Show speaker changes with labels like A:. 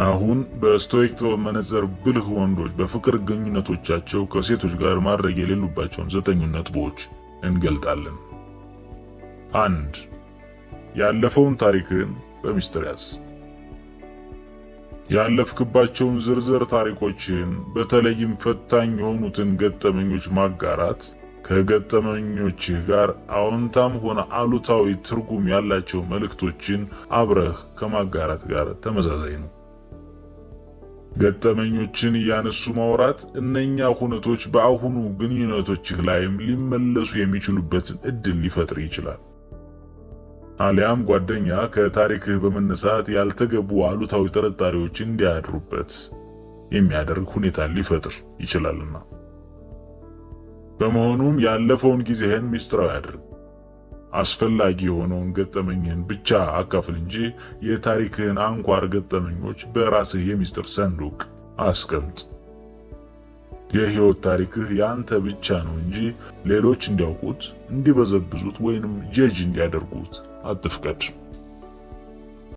A: አሁን በስቶይክ መነጽር ብልህ ወንዶች በፍቅር ግንኙነቶቻቸው ከሴቶች ጋር ማድረግ የሌሉባቸውን 9 ነጥቦች እንገልጣለን። 1. ያለፈውን ታሪክን በሚስጥር ያዝ። ያለፍክባቸውን ዝርዝር ታሪኮችን በተለይም ፈታኝ የሆኑትን ገጠመኞች ማጋራት ከገጠመኞችህ ጋር አዎንታም ሆነ አሉታዊ ትርጉም ያላቸው መልእክቶችን አብረህ ከማጋራት ጋር ተመሳሳይ ነው። ገጠመኞችን ያነሱ ማውራት እነኛ ሁነቶች በአሁኑ ግንኙነቶችህ ላይም ሊመለሱ የሚችሉበትን እድል ሊፈጥር ይችላል። አሊያም ጓደኛ ከታሪክህ በመነሳት ያልተገቡ አሉታዊ ጥርጣሬዎችን እንዲያድሩበት የሚያደርግ ሁኔታ ሊፈጥር ይችላልና። በመሆኑም ያለፈውን ጊዜህን ሚስጥራዊ አድርግ። አስፈላጊ የሆነውን ገጠመኝህን ብቻ አካፍል እንጂ የታሪክህን አንኳር ገጠመኞች በራስህ የሚስጥር ሰንዱቅ አስቀምጥ። የህይወት ታሪክህ ያንተ ብቻ ነው እንጂ ሌሎች እንዲያውቁት፣ እንዲበዘብዙት ወይንም ጀጅ እንዲያደርጉት አትፍቀድ።